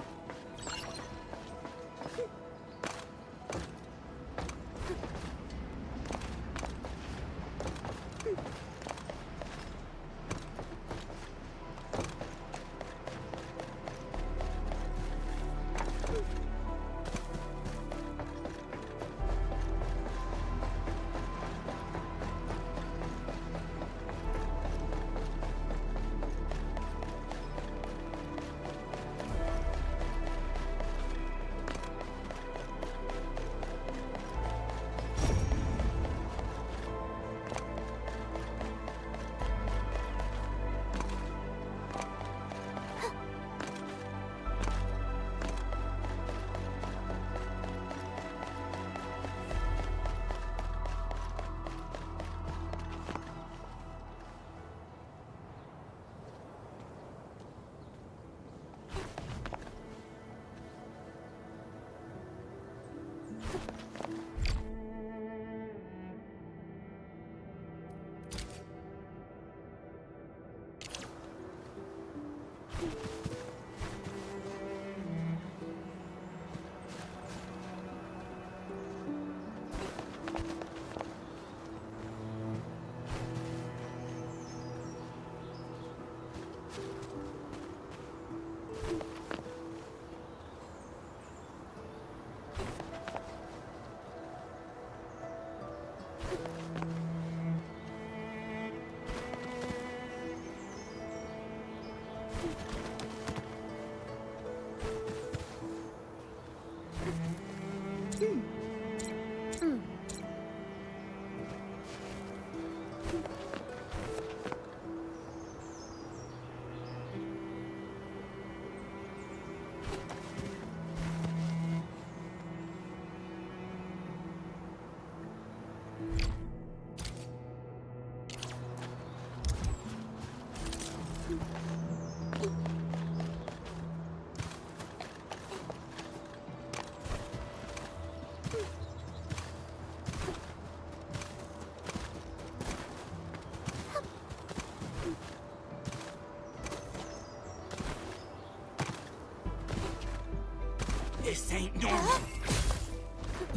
Speaker 1: This ain't normal.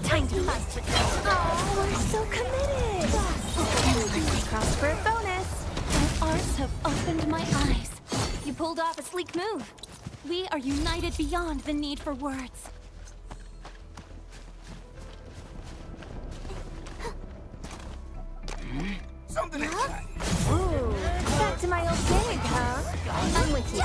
Speaker 2: Time to bust. Oh, we're so committed. Let's cross for a bonus.
Speaker 11: My arts have opened my eyes. You pulled off a sleek move. We are united beyond the need for words.
Speaker 1: Something exciting.
Speaker 2: Ooh, back to my old gig, huh? I'm with you.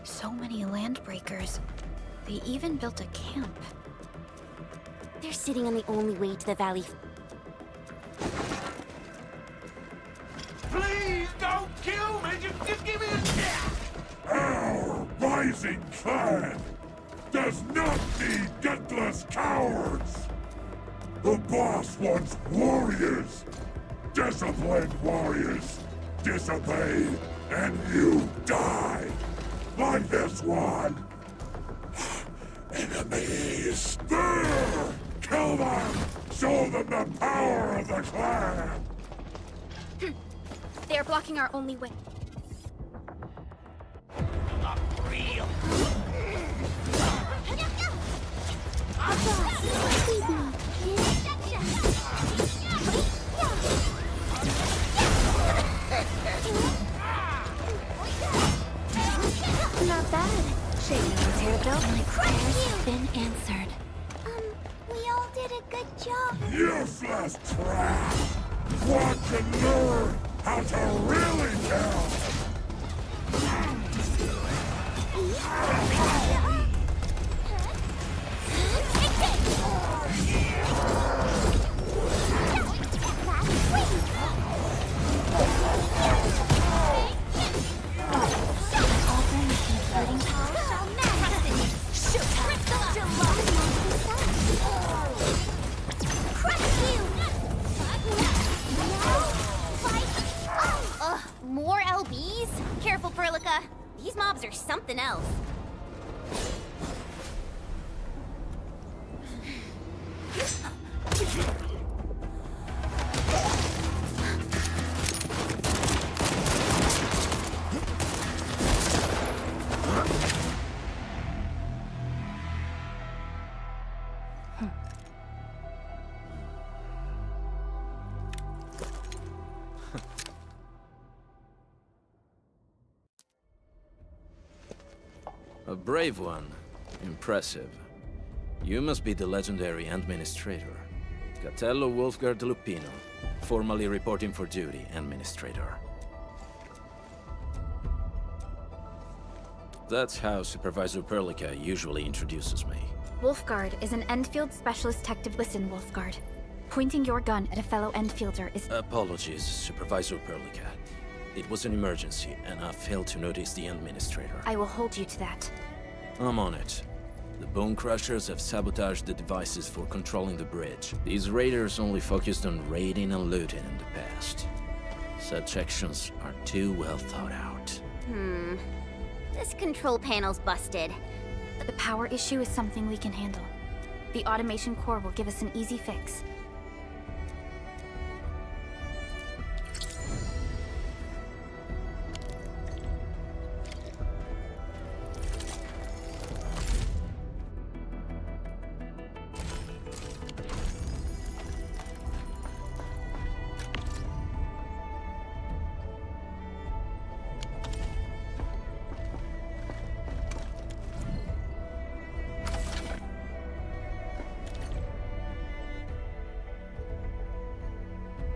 Speaker 2: So many landbreakers. They even built a camp.
Speaker 3: They're sitting on the only way to the valley.
Speaker 5: Please don't kill me! Just give me a chance!
Speaker 16: Our rising clan does not need gutless cowards! The boss wants warriors! Disciplined warriors! Disobey, and you die! Like this one! Enemies! There! Kill them! Show them the power of the clan!
Speaker 2: They are blocking our only way.
Speaker 5: Not real!
Speaker 2: Not bad. Shame no one's here to build.
Speaker 11: My prayers have been answered.
Speaker 8: We all did a good job.
Speaker 16: Useless trap! Want to learn how to really kill!
Speaker 3: More LBs? Careful, Furlica. These mobs are something else.
Speaker 17: A brave one. Impressive. You must be the legendary Administrator. Catello Wolfgard Lupino, formally reporting for duty, Administrator. That's how Supervisor Perlica usually introduces me.
Speaker 2: Wolfguard is an Enfield Specialist Detective. Listen, Wolfguard. Pointing your gun at a fellow Enfielder is—
Speaker 17: Apologies, Supervisor Perlica. It was an emergency, and I failed to notice the Administrator.
Speaker 2: I will hold you to that.
Speaker 17: I'm on it. The Bone Crushers have sabotaged the devices for controlling the bridge. These raiders only focused on raiding and looting in the past. Such actions are too well thought out.
Speaker 3: This control panel's busted.
Speaker 2: The power issue is something we can handle. The automation core will give us an easy fix.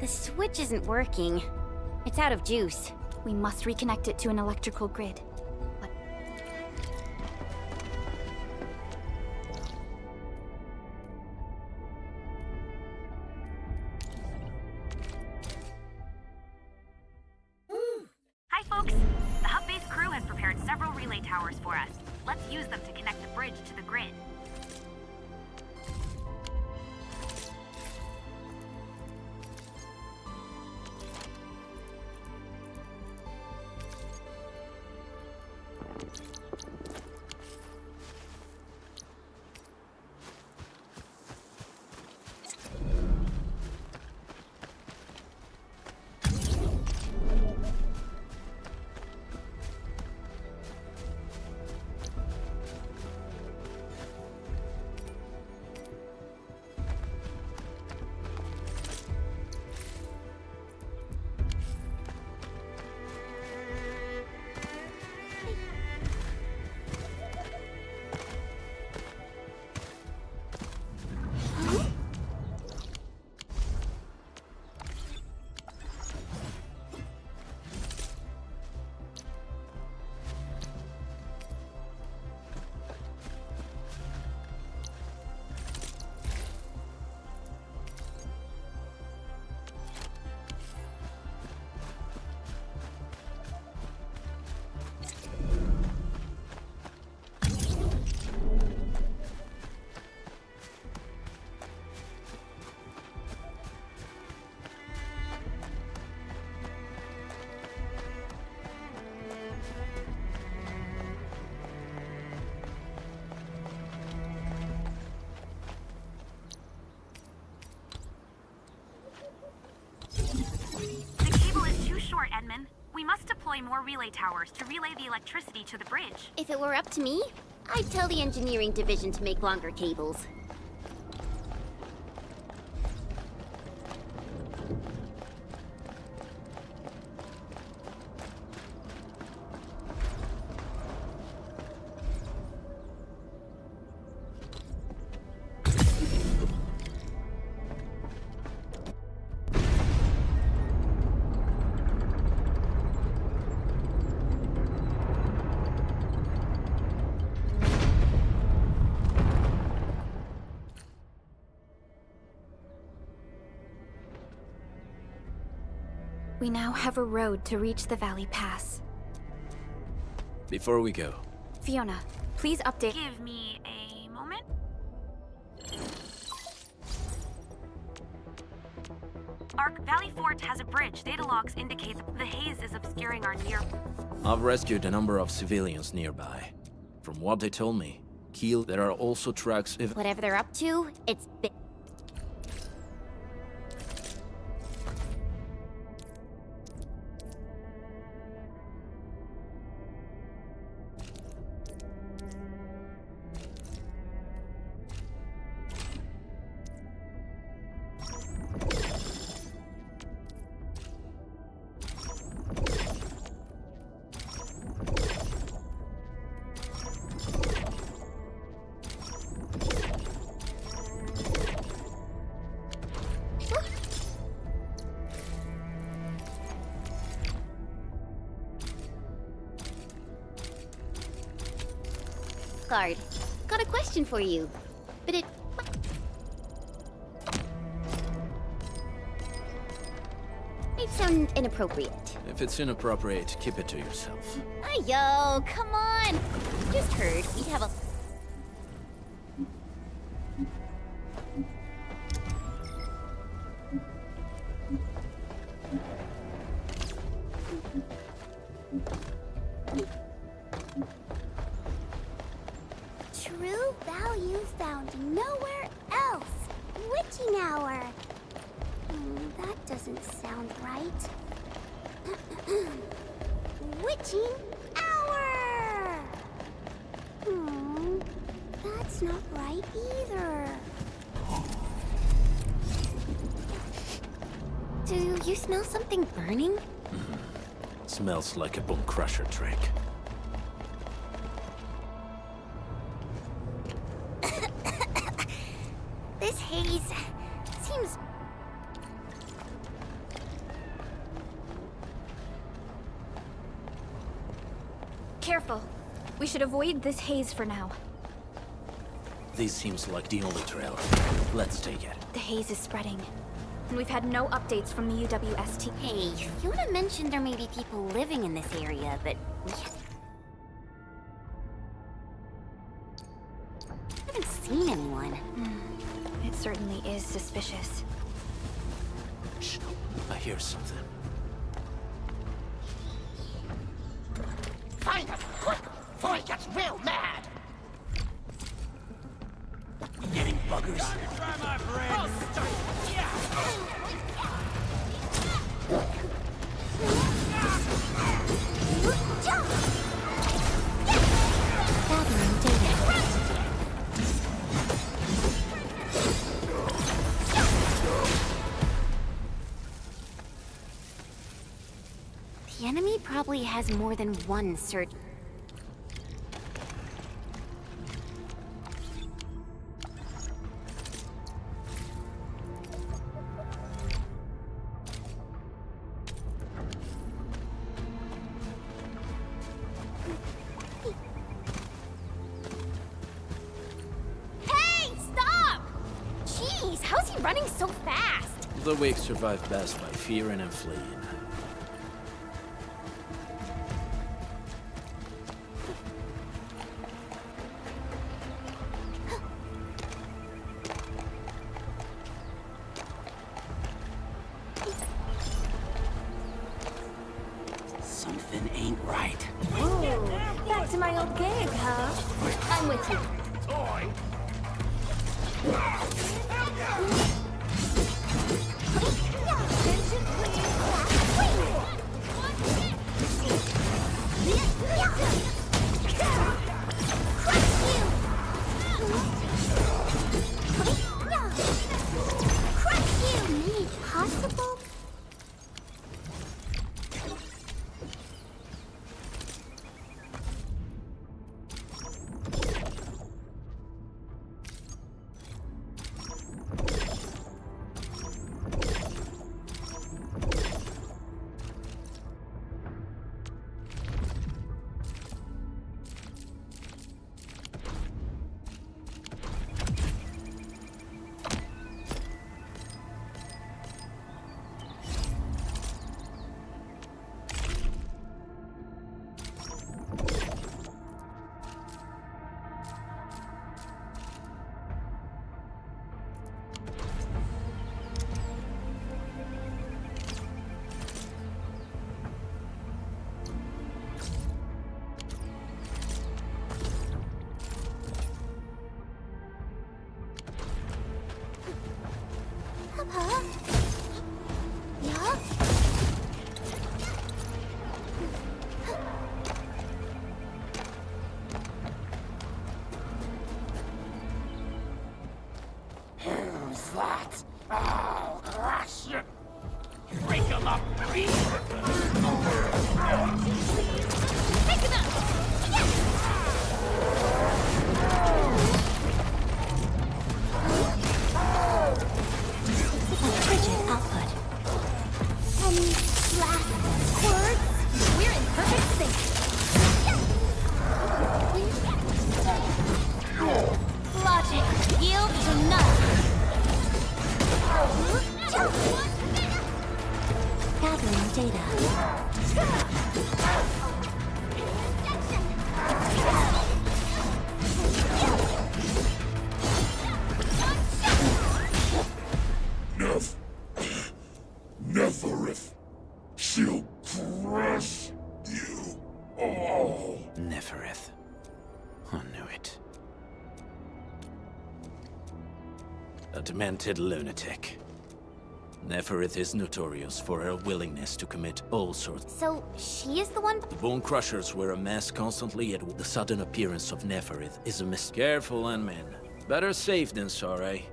Speaker 3: The switch isn't working. It's out of juice.
Speaker 2: We must reconnect it to an electrical grid.
Speaker 9: Hi, folks! The hub base crew has prepared several relay towers for us. Let's use them to connect the bridge to the grid. The cable is too short, Edmund. We must deploy more relay towers to relay the electricity to the bridge.
Speaker 3: If it were up to me, I'd tell the engineering division to make longer cables.
Speaker 2: We now have a road to reach the Valley Pass.
Speaker 17: Before we go,
Speaker 2: Fiona, please update.
Speaker 9: Give me a moment. Arc Valley Fort has a bridge. Data logs indicate the haze is obscuring our near...
Speaker 17: I've rescued a number of civilians nearby. From what they told me, Keel, there are also tracks if...
Speaker 3: Whatever they're up to, it's big. Guard, got a question for you, but it... might sound inappropriate.
Speaker 17: If it's inappropriate, keep it to yourself.
Speaker 3: Yo, come on! Just heard we'd have a...
Speaker 8: you found nowhere else. Witching hour. That doesn't sound right. Witching hour! That's not right either.
Speaker 3: Do you smell something burning?
Speaker 17: Smells like a bone crusher trick.
Speaker 3: This haze seems...
Speaker 2: Careful. We should avoid this haze for now.
Speaker 17: This seems like the only trail. Let's take it.
Speaker 2: The haze is spreading. And we've had no updates from the UWST.
Speaker 3: Hey, Fiona mentioned there may be people living in this area, but we haven't seen anyone.
Speaker 2: It certainly is suspicious.
Speaker 17: Shh. I hear something.
Speaker 5: Find him, quick, before he gets real mad!
Speaker 17: Getting buggers.
Speaker 5: Try my brain!
Speaker 11: Gathering data.
Speaker 3: The enemy probably has more than one search. Hey, stop! Jeez, how's he running so fast?
Speaker 17: The weak survive best by fearing and fleeing.
Speaker 1: Something ain't right.
Speaker 11: Ooh, back to my old gig, huh? I'm with you.
Speaker 5: Toy?
Speaker 8: Possible? Huh? Yeah?
Speaker 5: Who's that? I'll crush you! Break him up, please!
Speaker 3: Pick him up!
Speaker 11: Frigid output.
Speaker 8: Any last words?
Speaker 3: We're in perfect sync. Logic yields to none.
Speaker 11: Gathering data.
Speaker 16: Neferith. She'll crush you all.
Speaker 17: Neferith. I knew it. A demented lunatic. Neferith is notorious for her willingness to commit all sorts.
Speaker 3: So, she is the one?
Speaker 17: The Bone Crushers were a mess constantly, yet the sudden appearance of Neferith is a mis- Careful, Unman. Better safe than sorry.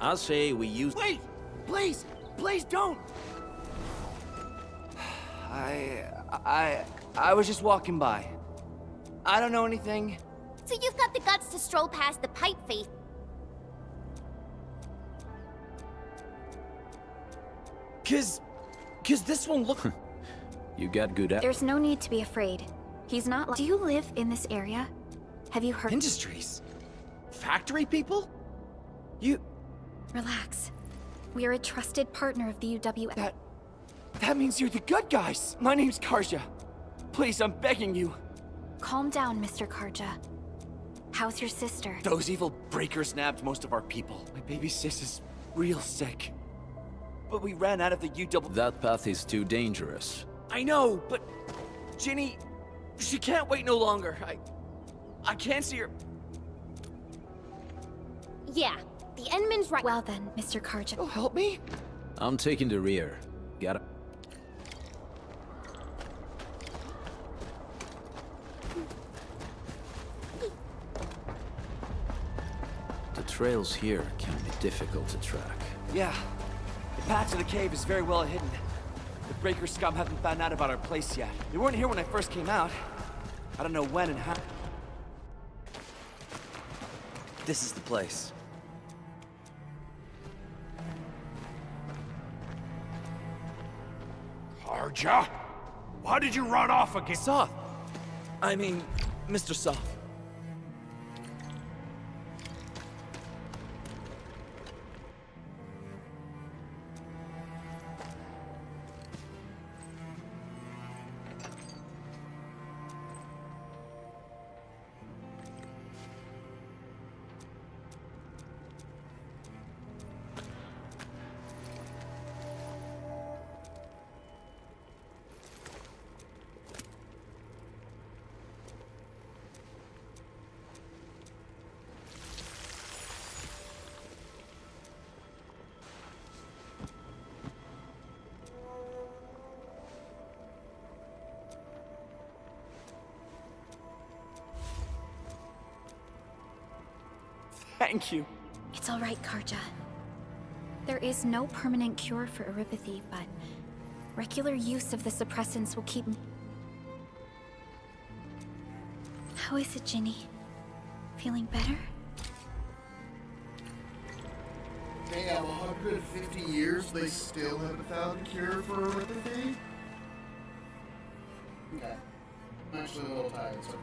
Speaker 17: I'll say we use-
Speaker 1: Wait! Please! Please don't! I was just walking by. I don't know anything.
Speaker 3: So you've got the guts to stroll past the pipe face.
Speaker 1: Cause this won't look...
Speaker 17: You got good at-
Speaker 2: There's no need to be afraid. He's not like... Do you live in this area? Have you heard...
Speaker 1: Industries? Factory people? You...
Speaker 2: Relax. We are a trusted partner of the UW...
Speaker 1: That means you're the good guys! My name's Karja. Please, I'm begging you.
Speaker 2: Calm down, Mr. Karja. How's your sister?
Speaker 1: Those evil breakers nabbed most of our people. My baby sis is real sick. But we ran out of the UW...
Speaker 17: That path is too dangerous.
Speaker 1: I know, but... Ginny... She can't wait no longer. I can't see her...
Speaker 3: Yeah, the Endman's right.
Speaker 2: Well then, Mr. Karja.
Speaker 1: Oh, help me?
Speaker 17: I'm taking the rear. Got it. The trails here can be difficult to track.
Speaker 1: Yeah. The path to the cave is very well hidden. The breaker scum haven't found out about our place yet. They weren't here when I first came out. I don't know when and how. This is the place.
Speaker 16: Karja? Why did you run off again?
Speaker 1: Soth. I mean, Mr. Soth. Thank you.
Speaker 2: It's all right, Karja. There is no permanent cure for erypathy, but regular use of the suppressants will keep... How is it, Ginny? Feeling better?
Speaker 7: Damn, 150 years, they still haven't found a cure for erypathy? Okay. I'm actually a little tired, so...